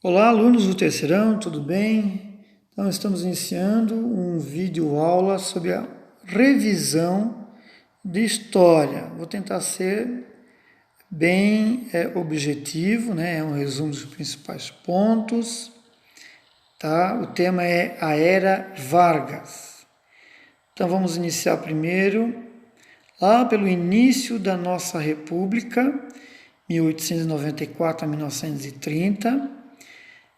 Olá, alunos do terceirão, tudo bem? Então, estamos iniciando um vídeo aula sobre a revisão de história. Vou tentar ser bem objetivo, né? É um resumo dos principais pontos, tá? O tema é a Era Vargas. Então, vamos iniciar primeiro, lá pelo início da nossa República, 1894 a 1930.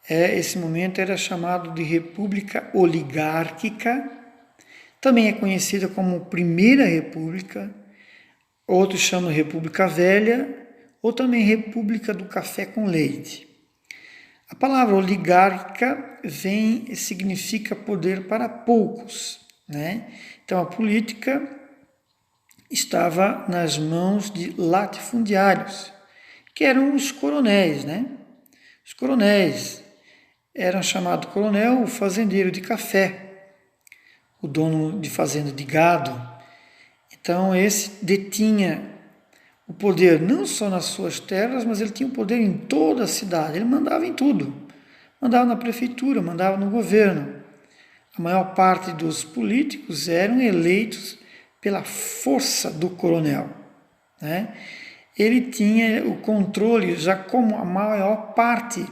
Esse momento era chamado de República Oligárquica, também é conhecida como Primeira República, outros chamam de República Velha, ou também República do Café com Leite. A palavra oligárquica significa poder para poucos, né? Então a política estava nas mãos de latifundiários, que eram os coronéis, né? Os coronéis eram chamados coronel o fazendeiro de café, o dono de fazenda de gado. Então esse detinha o poder não só nas suas terras, mas ele tinha o poder em toda a cidade. Ele mandava em tudo. Mandava na prefeitura, mandava no governo. A maior parte dos políticos eram eleitos pela força do coronel, né? Ele tinha o controle, já como a maior parte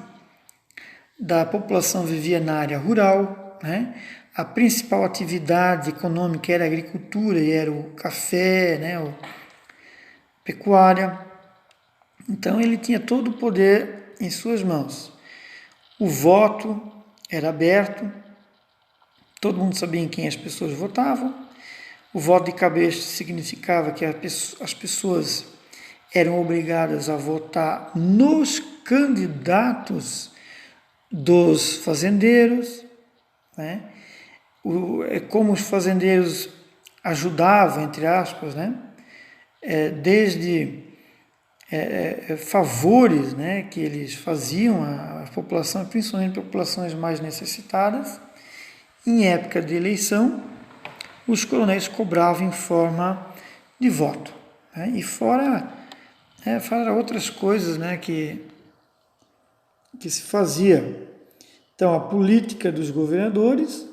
da população vivia na área rural, né? A principal atividade econômica era a agricultura e era o café, né? A pecuária. Então ele tinha todo o poder em suas mãos. O voto era aberto, todo mundo sabia em quem as pessoas votavam. O voto de cabeça significava que as pessoas eram obrigadas a votar nos candidatos dos fazendeiros, né? Como os fazendeiros ajudavam, entre aspas, né? Desde favores, né, que eles faziam à população, principalmente populações mais necessitadas. Em época de eleição, os coronéis cobravam em forma de voto, né? E fora outras coisas, né, que se fazia. Então, a política dos governadores,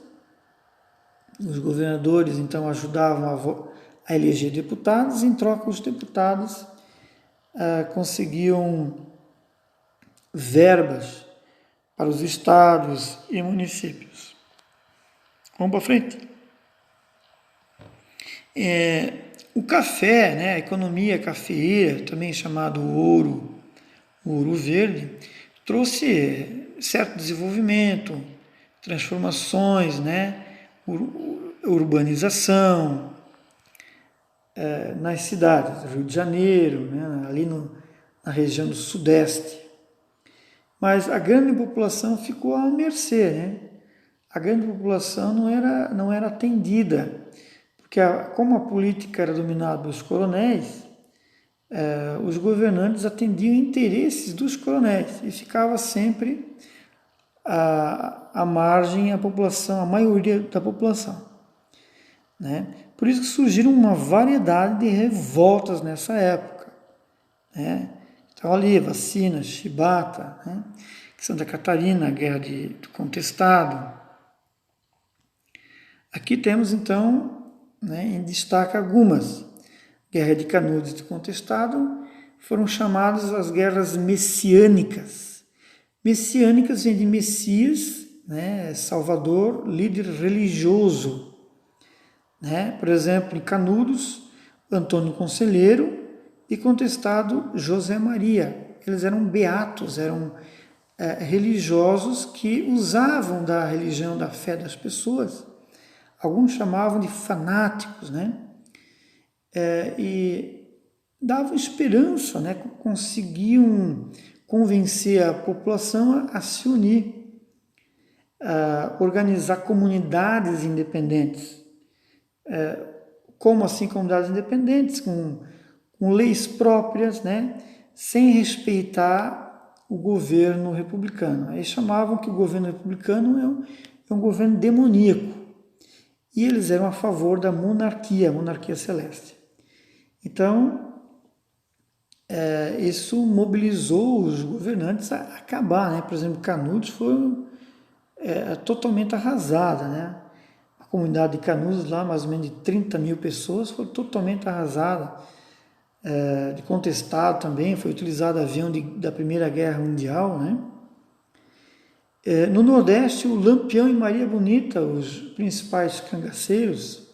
os governadores então ajudavam a eleger deputados, em troca os deputados conseguiam verbas para os estados e municípios. Vamos para frente. O café, né, a economia cafeeira, também chamado ouro verde, trouxe certo desenvolvimento, transformações, né, urbanização nas cidades, Rio de Janeiro, né, ali na região do Sudeste. Mas a grande população ficou à mercê, né? A grande população não era atendida, porque como a política era dominada pelos coronéis, os governantes atendiam interesses dos coronéis e ficava sempre à margem a população, a maioria da população, né? Por isso que surgiram uma variedade de revoltas nessa época, né? Então ali, Vacina, Chibata, né? Santa Catarina, a Guerra do Contestado. Aqui temos então, né, em destaque algumas. Guerra de Canudos e do Contestado foram chamadas as guerras messiânicas. Messiânicas vem de Messias, né, Salvador, líder religioso, né? Por exemplo, em Canudos, Antônio Conselheiro, e Contestado, José Maria. Eles eram beatos, eram religiosos que usavam da religião, da fé das pessoas. Alguns chamavam de fanáticos, né? E davam esperança, né? Conseguiam convencer a população a se unir, a organizar comunidades independentes. Como assim comunidades independentes? Com leis próprias, né? Sem respeitar o governo republicano. Eles chamavam que o governo republicano é um governo demoníaco. E eles eram a favor da monarquia, a monarquia celeste. Então, isso mobilizou os governantes a acabar, né? Por exemplo, Canudos foi totalmente arrasada, né? A comunidade de Canudos lá, mais ou menos de 30 mil pessoas, foi totalmente arrasada. De contestado também, foi utilizado avião da Primeira Guerra Mundial, né? No Nordeste, o Lampião e Maria Bonita, os principais cangaceiros,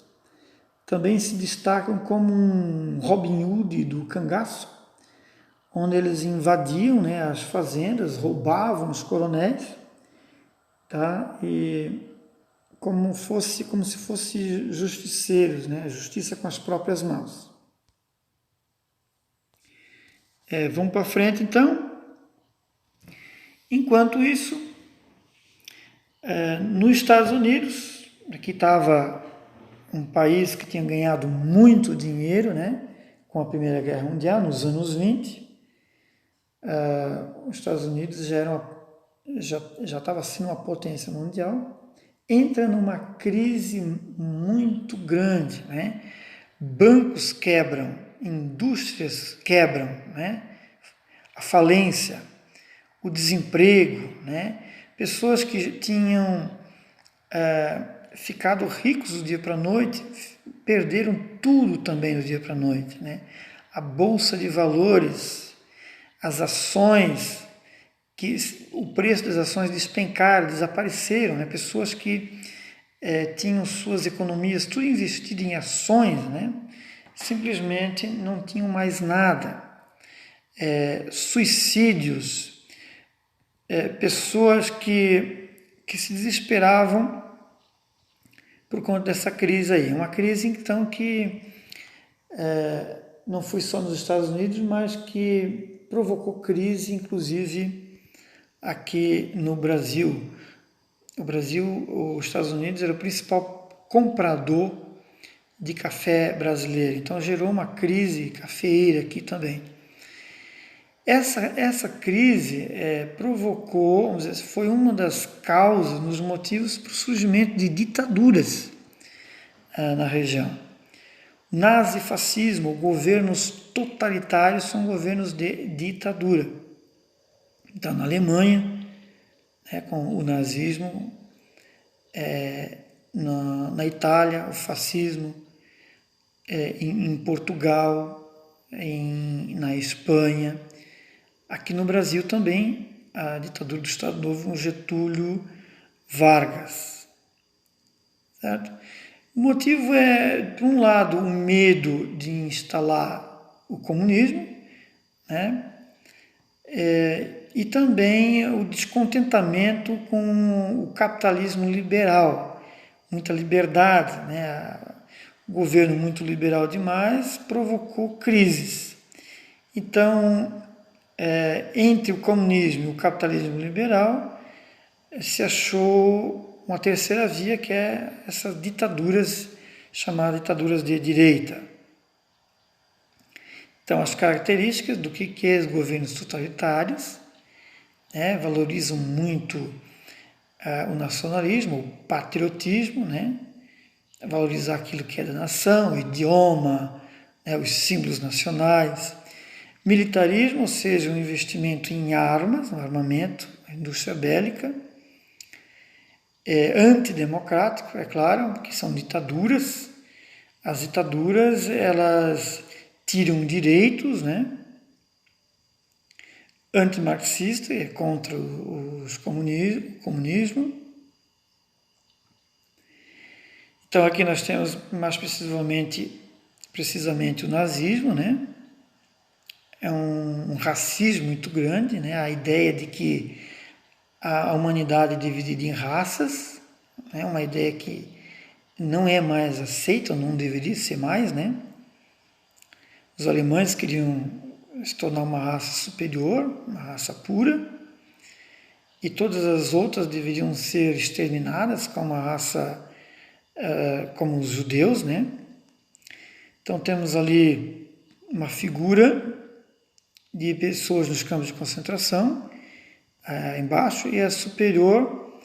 também se destacam como um Robin Hood do cangaço, onde eles invadiam, né, as fazendas, roubavam os coronéis, tá? E como se fossem justiceiros, né? Justiça com as próprias mãos. Vamos para frente então. Enquanto isso, nos Estados Unidos, aqui estava um país que tinha ganhado muito dinheiro, né, com a Primeira Guerra Mundial, nos anos 20. Os Estados Unidos já estava sendo uma potência mundial, entra numa crise muito grande, né? Bancos quebram, indústrias quebram, né? A falência, o desemprego, né? Pessoas que tinham ficado ricos do dia para a noite perderam tudo também do dia para a noite, né? A bolsa de valores, as ações, que o preço das ações despencaram, desapareceram, né? Pessoas que tinham suas economias tudo investido em ações, né? Simplesmente não tinham mais nada. Suicídios, pessoas que se desesperavam por conta dessa crise aí. Uma crise, então, que não foi só nos Estados Unidos, mas que provocou crise, inclusive, aqui no Brasil. Os Estados Unidos era o principal comprador de café brasileiro, então gerou uma crise cafeeira aqui também. Essa crise provocou, vamos dizer, foi uma das causas, dos motivos para o surgimento de ditaduras na região. Nazifascismo, governos totalitários são governos de ditadura. Então, na Alemanha, com o nazismo, na Itália, o fascismo, em Portugal, na Espanha. Aqui no Brasil também, a ditadura do Estado Novo, Getúlio Vargas. Certo? O motivo por um lado, o medo de instalar o comunismo, né? E também o descontentamento com o capitalismo liberal, muita liberdade, né? O governo muito liberal demais provocou crises. Então, entre o comunismo e o capitalismo liberal, se achou uma terceira via, que é essas ditaduras, chamadas ditaduras de direita. Então, as características do que é os governos totalitários, valorizam muito o nacionalismo, o patriotismo, né? Valorizar aquilo que é da nação, o idioma, os símbolos nacionais. Militarismo, ou seja, um investimento em armas, no armamento, indústria bélica. Antidemocrático, é claro, porque são ditaduras. As ditaduras, elas tiram direitos, né? Antimarxista, é contra o comunismo. Então aqui nós temos mais precisamente o nazismo, né? É um racismo muito grande, né? A ideia de que a humanidade é dividida em raças, né? Uma ideia que não é mais aceita, ou não deveria ser mais, né? Os alemães queriam se tornar uma raça superior, uma raça pura, e todas as outras deveriam ser exterminadas como a raça, como os judeus, né? Então temos ali uma figura de pessoas nos campos de concentração, embaixo, e a superior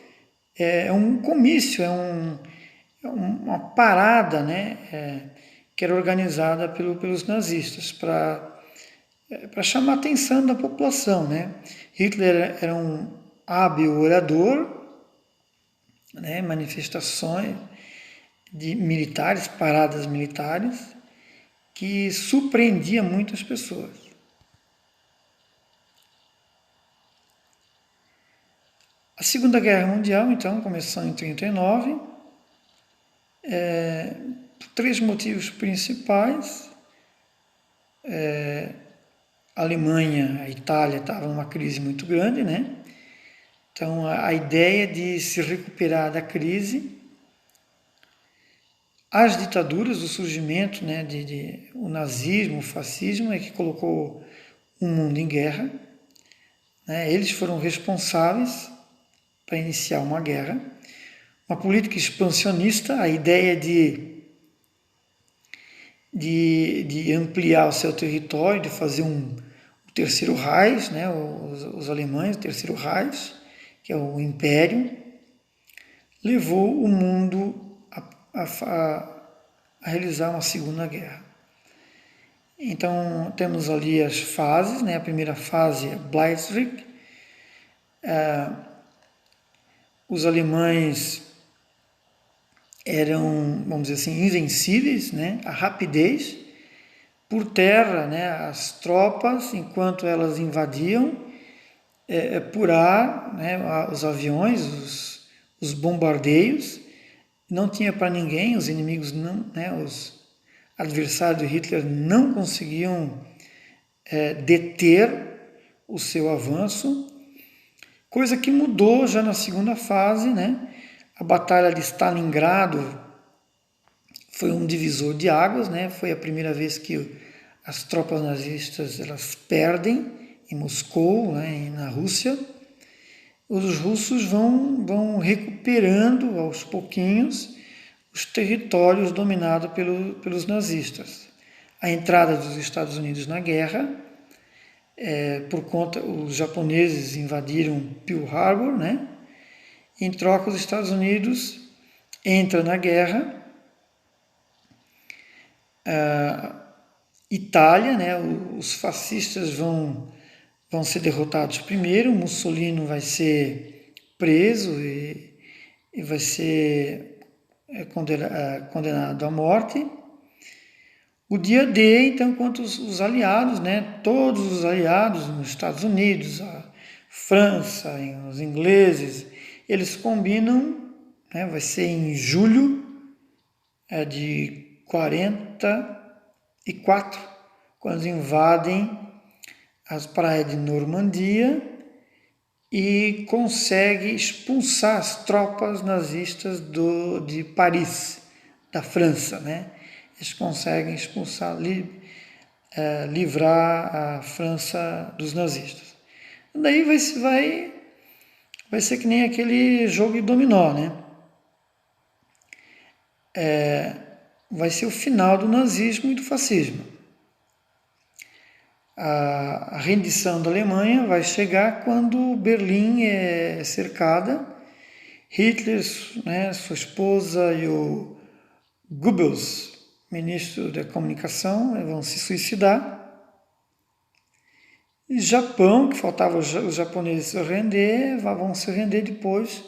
é um comício, uma parada, né? Que era organizada pelos nazistas para para chamar a atenção da população, né? Hitler era um hábil orador, né? Manifestações de militares, paradas militares, que surpreendia muitas pessoas. A Segunda Guerra Mundial, então, começou em 1939, por três motivos principais. A Alemanha, a Itália estavam numa crise muito grande, né? Então, a ideia de se recuperar da crise, as ditaduras, o surgimento, né, o nazismo, o fascismo, é que colocou o mundo em guerra, né? Eles foram responsáveis para iniciar uma guerra. Uma política expansionista, a ideia de ampliar o seu território, de fazer o terceiro Reich, né, os alemães, o terceiro Reich, que é o Império, levou o mundo a realizar uma segunda guerra. Então, temos ali as fases, né? A primeira fase é Blitzkrieg. Os alemães eram, vamos dizer assim, invencíveis, né? A rapidez. Por terra, né? As tropas, enquanto elas invadiam, por ar, né? Os aviões, os bombardeios, não tinha para ninguém, os inimigos não, né? Os adversários de Hitler não conseguiam deter o seu avanço, coisa que mudou já na segunda fase, né? A Batalha de Stalingrado foi um divisor de águas, né? Foi a primeira vez que as tropas nazistas elas perdem em Moscou, né? Na Rússia. Os russos vão recuperando aos pouquinhos os territórios dominados pelos nazistas. A entrada dos Estados Unidos na guerra, por conta, os japoneses invadiram Pearl Harbor, né? Em troca, os Estados Unidos entram na guerra. Itália, né? Os fascistas vão ser derrotados primeiro, Mussolini vai ser preso e vai ser condenado à morte. O dia D, então, enquanto os aliados, né, todos os aliados nos Estados Unidos, a França, os ingleses, eles combinam, né, vai ser em julho de 44, quando invadem as praias de Normandia e consegue expulsar as tropas nazistas de Paris, da França, né? Eles conseguem expulsar, livrar a França dos nazistas. Daí vai ser que nem aquele jogo de dominó, né? Vai ser o final do nazismo e do fascismo. A rendição da Alemanha vai chegar quando Berlim é cercada. Hitler, né, sua esposa e o Goebbels, ministro da comunicação, vão se suicidar. E Japão, que faltava os japoneses se render, vão se render depois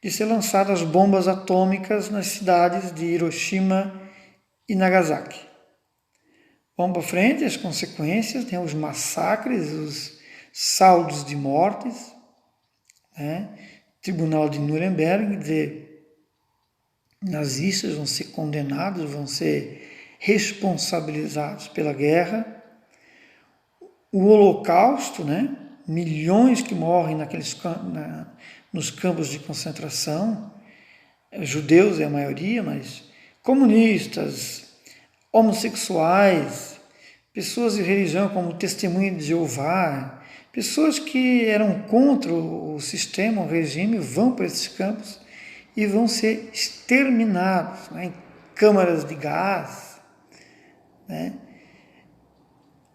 de ser lançadas as bombas atômicas nas cidades de Hiroshima e Nagasaki. Vamos para frente, as consequências, tem os massacres, os saldos de mortes, né? Tribunal de Nuremberg, nazistas vão ser condenados, vão ser responsabilizados pela guerra. O Holocausto, né? Milhões que morrem nos campos de concentração, judeus é a maioria, mas comunistas, homossexuais, pessoas de religião como Testemunha de Jeová, pessoas que eram contra o sistema, o regime, vão para esses campos e vão ser exterminados, né, em câmaras de gás, né?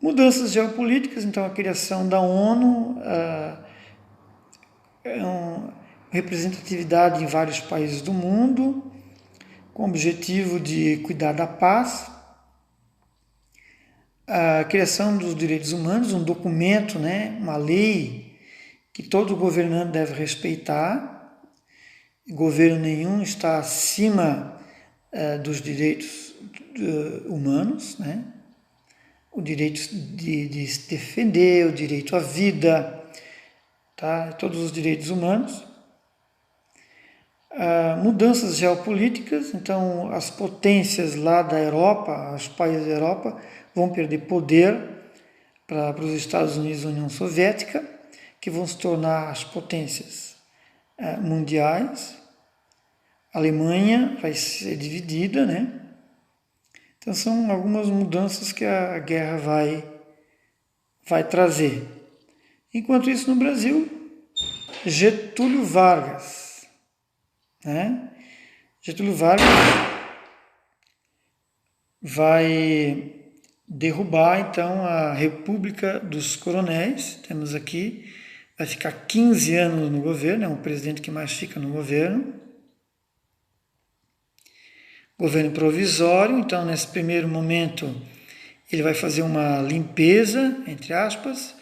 Mudanças geopolíticas, então a criação da ONU, representatividade em vários países do mundo, com o objetivo de cuidar da paz. a criação dos direitos humanos, um documento, né, uma lei que todo governante deve respeitar. Governo nenhum está acima dos direitos humanos, né? O direito de se defender, o direito à vida, tá? Todos os direitos humanos. Mudanças geopolíticas, então as potências lá da Europa, os países da Europa, vão perder poder para os Estados Unidos e a União Soviética, que vão se tornar as potências mundiais. A Alemanha vai ser dividida, né? Então são algumas mudanças que a guerra vai trazer. Enquanto isso, no Brasil, Getúlio Vargas, né? Getúlio Vargas vai derrubar então a República dos Coronéis. Temos aqui, vai ficar 15 anos no governo, é um presidente que mais fica no governo. Governo provisório, então nesse primeiro momento ele vai fazer uma limpeza, entre aspas,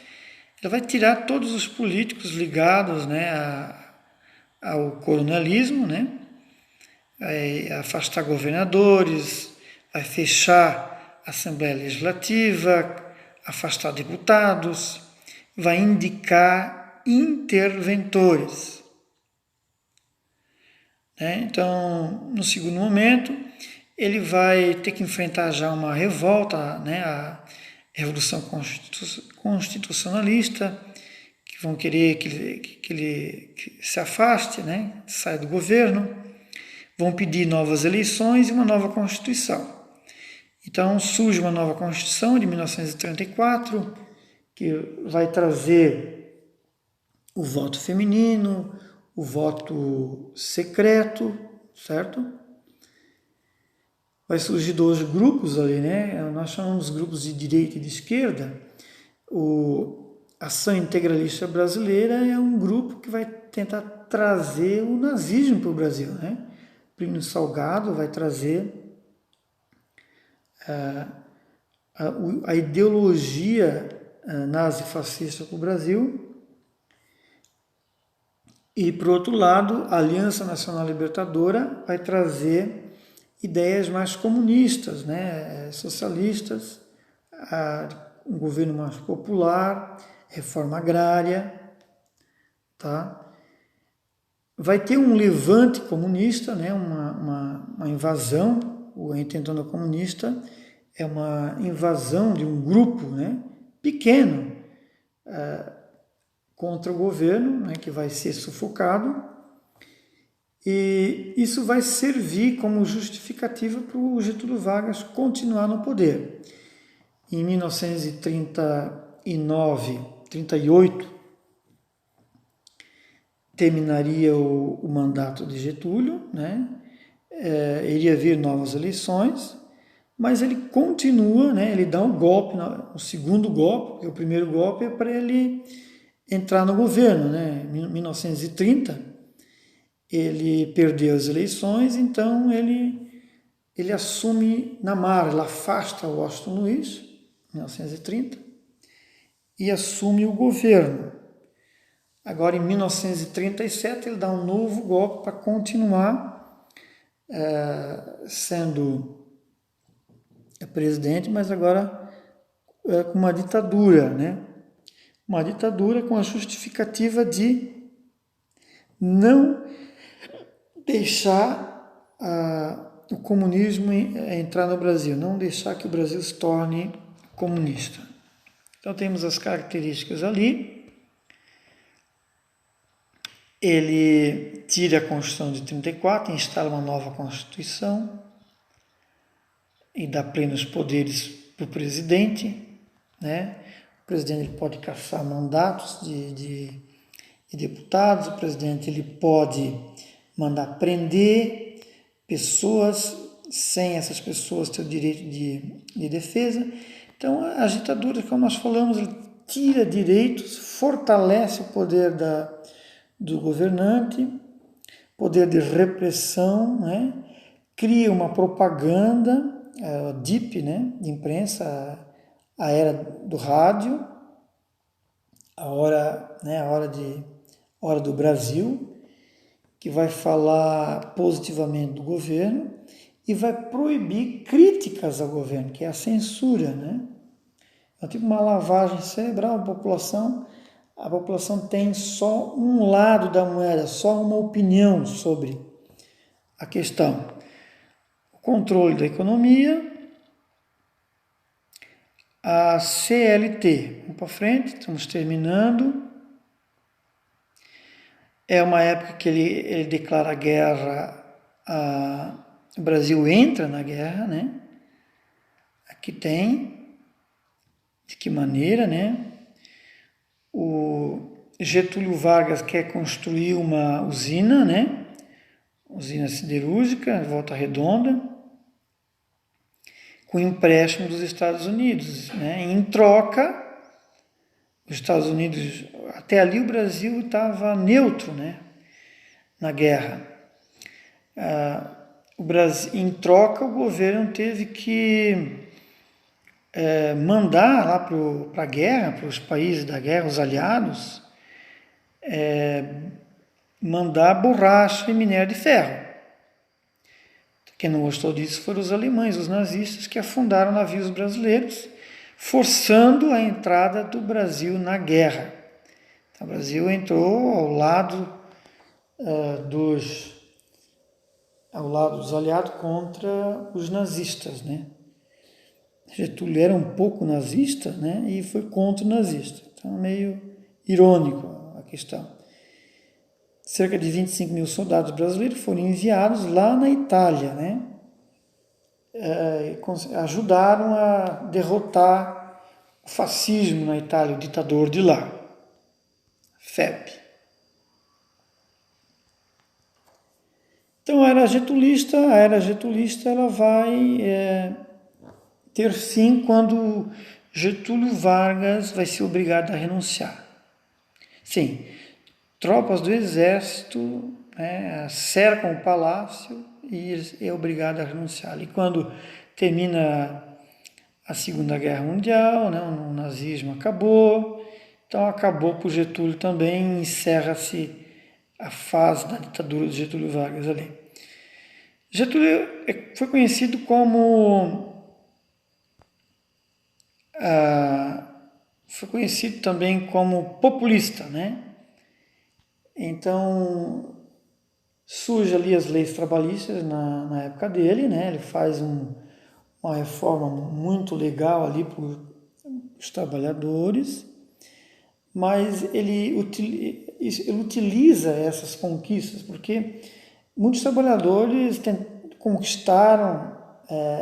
ele vai tirar todos os políticos ligados, né, ao coronelismo, né, vai afastar governadores, vai fechar a Assembleia Legislativa, afastar deputados, vai indicar interventores. Então, no segundo momento, ele vai ter que enfrentar já uma revolta, né, a Revolução Constitucionalista, que vão querer que ele se afaste, né, saia do governo, vão pedir novas eleições e uma nova Constituição. Então surge uma nova Constituição de 1934, que vai trazer o voto feminino, o voto secreto, certo? Vai surgir dois grupos ali, né? Nós chamamos de grupos de direita e de esquerda. O Ação Integralista Brasileira é um grupo que vai tentar trazer o nazismo para o Brasil, né? Plínio Salgado vai trazer a ideologia nazi-fascista para o Brasil. E, por outro lado, a Aliança Nacional Libertadora vai trazer ideias mais comunistas, né, socialistas, um governo mais popular, reforma agrária, tá? Vai ter um levante comunista, né, uma invasão, a intentona comunista é uma invasão de um grupo, né, pequeno, contra o governo, né, que vai ser sufocado, e isso vai servir como justificativa para o Getúlio Vargas continuar no poder. Em 1939, 38, terminaria o mandato de Getúlio, né? Iria vir novas eleições, mas ele continua, né? Ele dá um golpe, o segundo golpe, porque o primeiro golpe é para ele entrar no governo, né? Em 1930, ele perdeu as eleições, então ele assume na marra, ele afasta o Washington Luiz, em 1930, e assume o governo. Agora, em 1937, ele dá um novo golpe para continuar sendo presidente, mas agora com uma ditadura, né? Uma ditadura com a justificativa de não deixar o comunismo entrar no Brasil, não deixar que o Brasil se torne comunista. Então temos as características ali. Ele tira a Constituição de 34, instala uma nova Constituição e dá plenos poderes para o presidente, né? O presidente ele pode cassar mandatos de deputados, o presidente ele pode mandar prender pessoas sem essas pessoas ter o direito de defesa. Então, a ditadura, como nós falamos, ele tira direitos, fortalece o poder do governante, poder de repressão, né? Cria uma propaganda, a DIP, né? De imprensa, a era do rádio, a hora, né, hora do Brasil, que vai falar positivamente do governo e vai proibir críticas ao governo, que é a censura, né? É tipo uma lavagem cerebral. A população tem só um lado da moeda, só uma opinião sobre a questão. O controle da economia, a CLT. Vamos para frente, estamos terminando. É uma época que ele declara guerra, o Brasil entra na guerra, né? Aqui tem, de que maneira, né? O Getúlio Vargas quer construir uma usina, né? Usina siderúrgica, Volta Redonda, com empréstimo dos Estados Unidos, né? Em troca, os Estados Unidos, até ali o Brasil estava neutro, né? Na guerra. O Brasil, em troca, o governo teve que mandar lá para a guerra, para os países da guerra, os aliados, mandar borracha e minério de ferro. Quem não gostou disso foram os alemães, os nazistas, que afundaram navios brasileiros, forçando a entrada do Brasil na guerra. Então, o Brasil entrou ao lado dos aliados contra os nazistas, né? Getúlio era um pouco nazista, né? E foi contra o nazista. Então, meio irônico a questão. Cerca de 25 mil soldados brasileiros foram enviados lá na Itália, né? Ajudaram a derrotar o fascismo na Itália, o ditador de lá, FEP. Então a era getulista ela vai ter fim quando Getúlio Vargas vai ser obrigado a renunciar. Sim, tropas do exército, né, cercam o palácio e é obrigado a renunciar. E quando termina a Segunda Guerra Mundial, né, o nazismo acabou, então acabou por Getúlio também, encerra-se a fase da ditadura de Getúlio Vargas ali. Getúlio foi conhecido como foi conhecido também como populista, né? Então surge ali as leis trabalhistas na época dele, né? Ele faz uma reforma muito legal ali para os trabalhadores, mas ele utiliza essas conquistas porque muitos trabalhadores conquistaram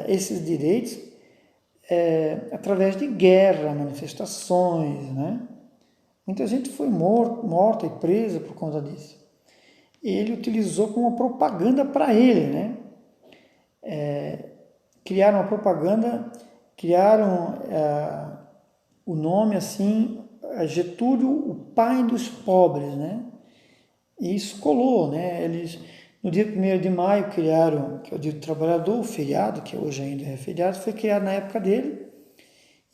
esses direitos através de guerra, manifestações, né? Muita gente foi morta e presa por conta disso. Ele utilizou como uma propaganda para ele, né? Criaram uma propaganda, criaram o nome assim, Getúlio, o pai dos pobres, né? E isso colou, né? Eles, no dia 1º de maio, criaram, que é o Dia do Trabalhador, o feriado, que hoje ainda é feriado, foi criado na época dele.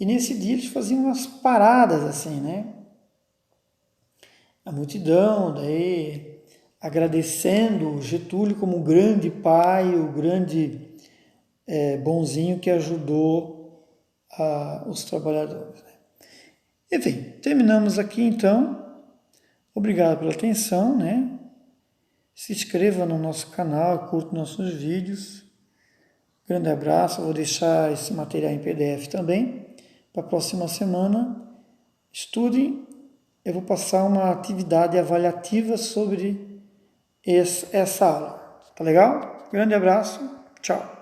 E nesse dia eles faziam umas paradas assim, né? A multidão, daí agradecendo o Getúlio como o grande pai, o grande bonzinho que ajudou os trabalhadores. Né? Enfim, terminamos aqui então. Obrigado pela atenção, né? Se inscreva no nosso canal, curta nossos vídeos. Grande abraço, vou deixar esse material em PDF também. Para a próxima semana, estudem. Eu vou passar uma atividade avaliativa sobre essa aula. Tá legal? Grande abraço, tchau.